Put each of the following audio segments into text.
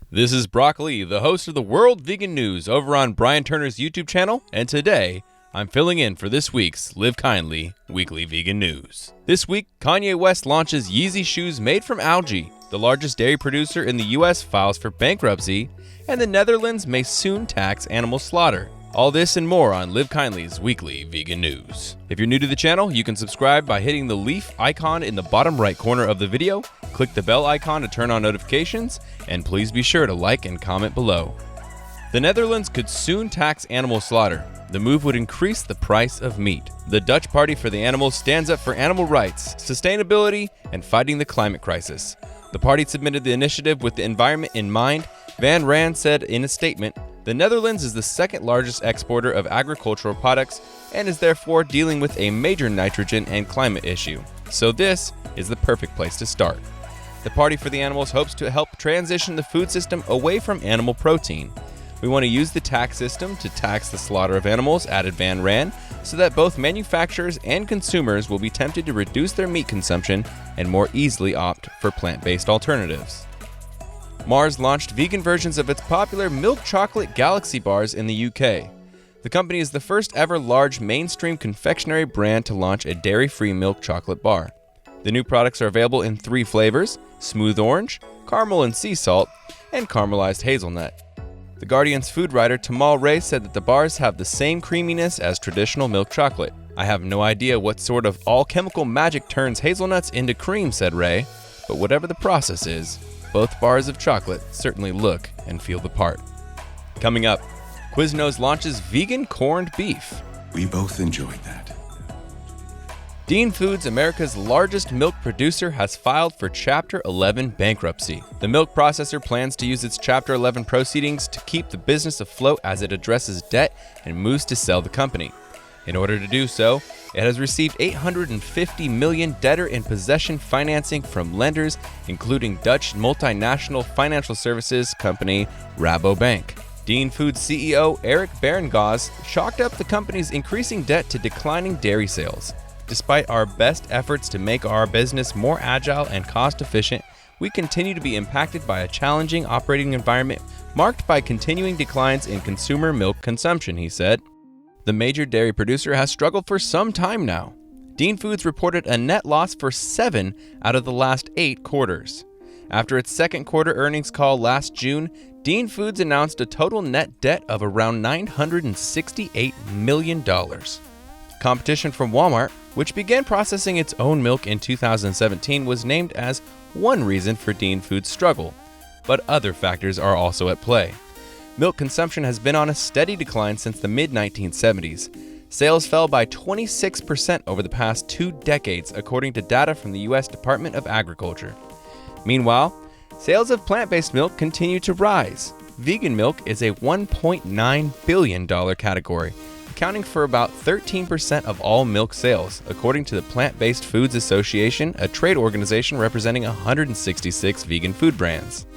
This is Brock Lee, the host of the World Vegan News over on Brian Turner's YouTube channel, and today I'm filling in for this week's Live Kindly Weekly Vegan News. This week, Kanye West launches Yeezy shoes made from algae. The largest dairy producer in the US files for bankruptcy, and the Netherlands may soon tax animal slaughter. All this and more on Live Kindly's Weekly Vegan News. If you're new to the channel, you can subscribe by hitting the leaf icon in the bottom right corner of the video, click the bell icon to turn on notifications, and please be sure to like and comment below. The Netherlands could soon tax animal slaughter. The move would increase the price of meat. The Dutch Party for the Animals stands up for animal rights, sustainability, and fighting the climate crisis. The party submitted the initiative with the environment in mind. Van Raan said in a statement, "The Netherlands is the second largest exporter of agricultural products and is therefore dealing with a major nitrogen and climate issue. So this is the perfect place to start." The Party for the Animals hopes to help transition the food system away from animal protein. "We want to use the tax system to tax the slaughter of animals," added Van Raan, "so that both manufacturers and consumers will be tempted to reduce their meat consumption and more easily opt for plant-based alternatives." Mars launched vegan versions of its popular milk chocolate Galaxy bars in the UK. The company is the first ever large mainstream confectionery brand to launch a dairy-free milk chocolate bar. The new products are available in 3 flavors: smooth orange, caramel and sea salt, and caramelized hazelnut. The Guardian's food writer Tamal Ray said that the bars have the same creaminess as traditional milk chocolate. "I have no idea what sort of all-chemical magic turns hazelnuts into cream," said Ray, "but whatever the process is, both bars of chocolate certainly look and feel the part." Coming up, Quiznos launches vegan corned beef. We both enjoyed that. Dean Foods, America's largest milk producer, has filed for Chapter 11 bankruptcy. The milk processor plans to use its Chapter 11 proceedings to keep the business afloat as it addresses debt and moves to sell the company. In order to do so, it has received $850 million debtor-in-possession financing from lenders, including Dutch multinational financial services company Rabobank. Dean Foods CEO Eric Berengaas chalked up the company's increasing debt to declining dairy sales. "Despite our best efforts to make our business more agile and cost-efficient, we continue to be impacted by a challenging operating environment marked by continuing declines in consumer milk consumption," he said. The major dairy producer has struggled for some time now. Dean Foods reported a net loss for 7 out of the last 8 quarters. After its second quarter earnings call last June, Dean Foods announced a total net debt of around $968 million. Competition from Walmart, which began processing its own milk in 2017, was named as one reason for Dean Foods' struggle, but other factors are also at play. Milk consumption has been on a steady decline since the mid-1970s. Sales fell by 26% over the past 2 decades, according to data from the U.S. Department of Agriculture. Meanwhile, sales of plant-based milk continue to rise. Vegan milk is a $1.9 billion category, accounting for about 13% of all milk sales, according to the Plant-Based Foods Association, a trade organization representing 166 vegan food brands.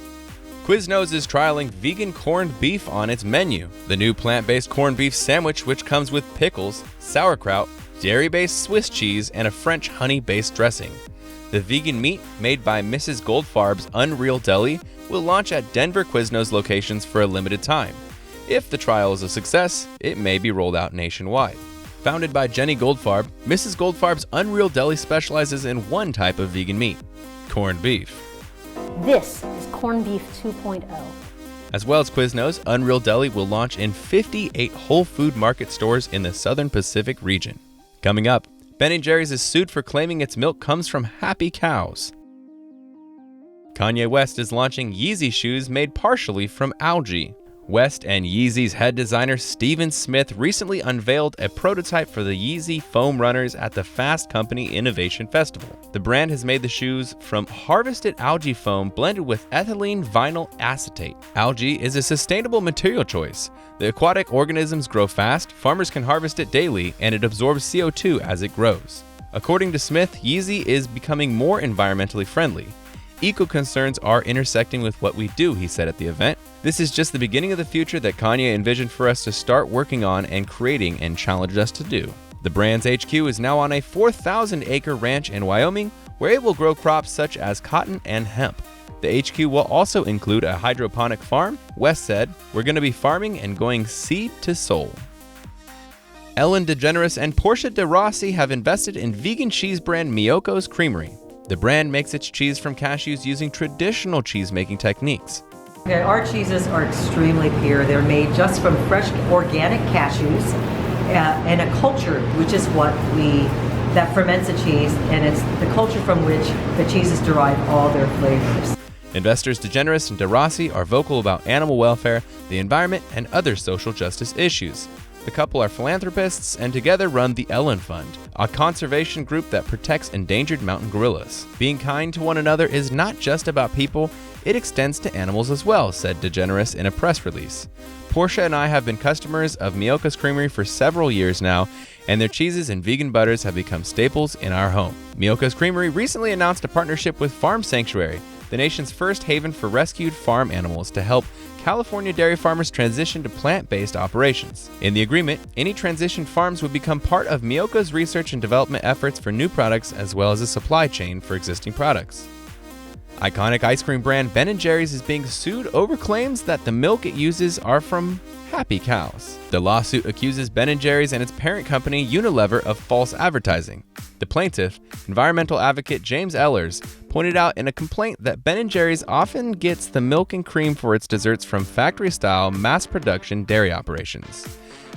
Quiznos is trialing vegan corned beef on its menu. The new plant-based corned beef sandwich, which comes with pickles, sauerkraut, dairy-based Swiss cheese, and a French honey-based dressing. The vegan meat, made by Mrs. Goldfarb's Unreal Deli, will launch at Denver Quiznos locations for a limited time. If the trial is a success, it may be rolled out nationwide. Founded by Jenny Goldfarb, Mrs. Goldfarb's Unreal Deli specializes in one type of vegan meat: corned beef. This is corned beef 2.0. As well as Quiznos, Unreal Deli will launch in 58 Whole Food Market stores in the Southern Pacific region. Coming up, Ben & Jerry's is sued for claiming its milk comes from happy cows. Kanye West is launching Yeezy shoes made partially from algae. West and Yeezy's head designer Steven Smith recently unveiled a prototype for the Yeezy foam runners at the Fast Company Innovation Festival. The brand has made the shoes from harvested algae foam blended with ethylene vinyl acetate. Algae is a sustainable material choice. The aquatic organisms grow fast, farmers can harvest it daily, and it absorbs CO2 as it grows. According to Smith, Yeezy is becoming more environmentally friendly. "Eco concerns are intersecting with what we do," he said at the event. "This is just the beginning of the future that Kanye envisioned for us to start working on and creating and challenged us to do." The brand's HQ is now on a 4,000-acre ranch in Wyoming, where it will grow crops such as cotton and hemp. The HQ will also include a hydroponic farm. West said, "We're going to be farming and going seed to soul." Ellen DeGeneres and Portia de Rossi have invested in vegan cheese brand Miyoko's Creamery. The brand makes its cheese from cashews using traditional cheese-making techniques. Okay, our cheeses are extremely pure. They're made just from fresh organic cashews and a culture, which is that ferments the cheese, and it's the culture from which the cheeses derive all their flavors. Investors DeGeneres and de Rossi are vocal about animal welfare, the environment, and other social justice issues. The couple are philanthropists and together run the Ellen Fund, a conservation group that protects endangered mountain gorillas. Being kind to one another is not just about people, it extends to animals as well, said DeGeneres in a press release. Portia and I have been customers of Miyoko's Creamery for several years now, and their cheeses and vegan butters have become staples in our home. Miyoko's Creamery recently announced a partnership with Farm Sanctuary, the nation's first haven for rescued farm animals, to help California dairy farmers transition to plant-based operations. In the agreement, any transitioned farms would become part of Miyoko's research and development efforts for new products as well as a supply chain for existing products. Iconic ice cream brand Ben & Jerry's is being sued over claims that the milk it uses are from happy cows. The lawsuit accuses Ben & Jerry's and its parent company Unilever of false advertising. The plaintiff, environmental advocate James Ehlers, pointed out in a complaint that Ben & Jerry's often gets the milk and cream for its desserts from factory-style, mass-production dairy operations.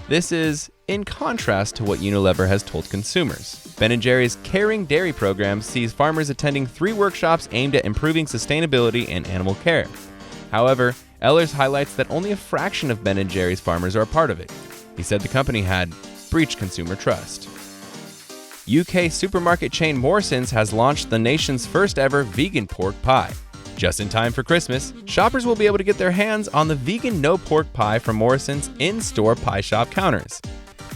This is in contrast to what Unilever has told consumers. Ben & Jerry's Caring Dairy program sees farmers attending 3 workshops aimed at improving sustainability and animal care. However, Ehlers highlights that only a fraction of Ben & Jerry's farmers are a part of it. He said the company had breached consumer trust. UK supermarket chain Morrisons has launched the nation's first ever vegan pork pie. Just in time for Christmas, shoppers will be able to get their hands on the vegan no-pork pie from Morrisons in-store pie shop counters.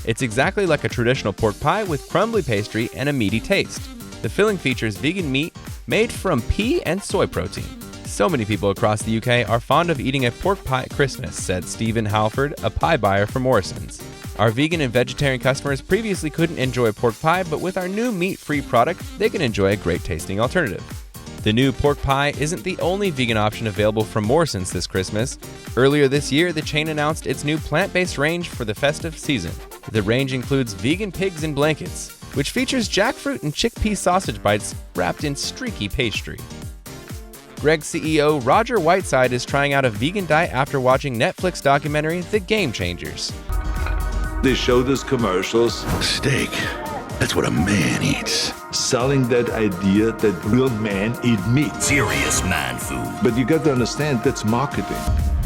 It's exactly like a traditional pork pie with crumbly pastry and a meaty taste. The filling features vegan meat made from pea and soy protein. So many people across the UK are fond of eating a pork pie at Christmas, said Stephen Halford, a pie buyer for Morrisons. Our vegan and vegetarian customers previously couldn't enjoy pork pie, but with our new meat-free product, they can enjoy a great-tasting alternative. The new pork pie isn't the only vegan option available from Morrisons this Christmas. Earlier this year, the chain announced its new plant-based range for the festive season. The range includes vegan pigs in blankets, which features jackfruit and chickpea sausage bites wrapped in streaky pastry. Greg's CEO Roger Whiteside is trying out a vegan diet after watching Netflix documentary The Game Changers. They showed us commercials Steak. That's what a man eats. selling that idea that real men eat meat. Serious man food. But you got to understand, that's marketing.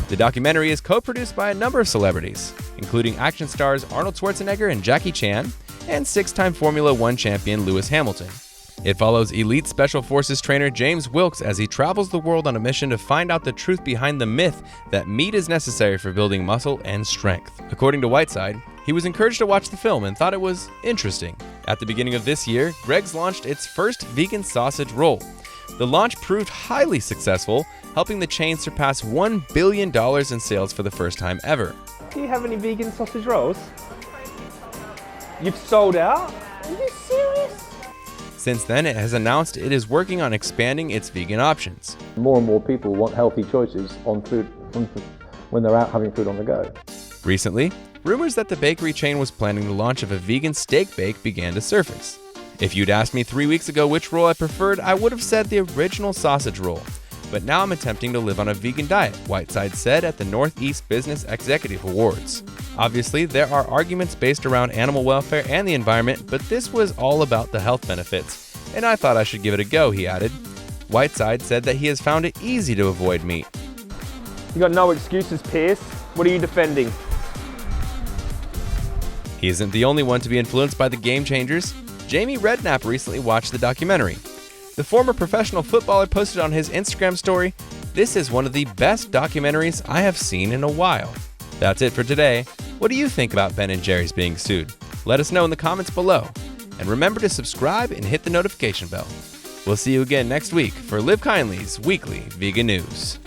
The documentary is co-produced by a number of celebrities, including action stars Arnold Schwarzenegger and Jackie Chan, and 6-time Formula One champion Lewis Hamilton. It follows elite Special Forces trainer James Wilkes as he travels the world on a mission to find out the truth behind the myth that meat is necessary for building muscle and strength. According to Whiteside, he was encouraged to watch the film and thought it was interesting. At the beginning of this year, Greg's launched its first vegan sausage roll. The launch proved highly successful, helping the chain surpass $1 billion in sales for the first time ever. Do you have any vegan sausage rolls? You've sold out? Are you serious? Since then, it has announced it is working on expanding its vegan options. More and more people want healthy choices on food when they're out having food on the go. Recently, rumors that the bakery chain was planning the launch of a vegan steak bake began to surface. If you'd asked me 3 weeks ago which roll I preferred, I would have said the original sausage roll. But now I'm attempting to live on a vegan diet, Whiteside said at the Northeast Business Executive Awards. Obviously, there are arguments based around animal welfare and the environment, but this was all about the health benefits, and I thought I should give it a go, he added. Whiteside said that he has found it easy to avoid meat. You got no excuses, Pierce. What are you defending? He isn't the only one to be influenced by the Game Changers. Jamie Redknapp recently watched the documentary. The former professional footballer posted on his Instagram story, "This is one of the best documentaries I have seen in a while." That's it for today. What do you think about Ben & Jerry's being sued? Let us know in the comments below. And remember to subscribe and hit the notification bell. We'll see you again next week for Live Kindly's weekly vegan news.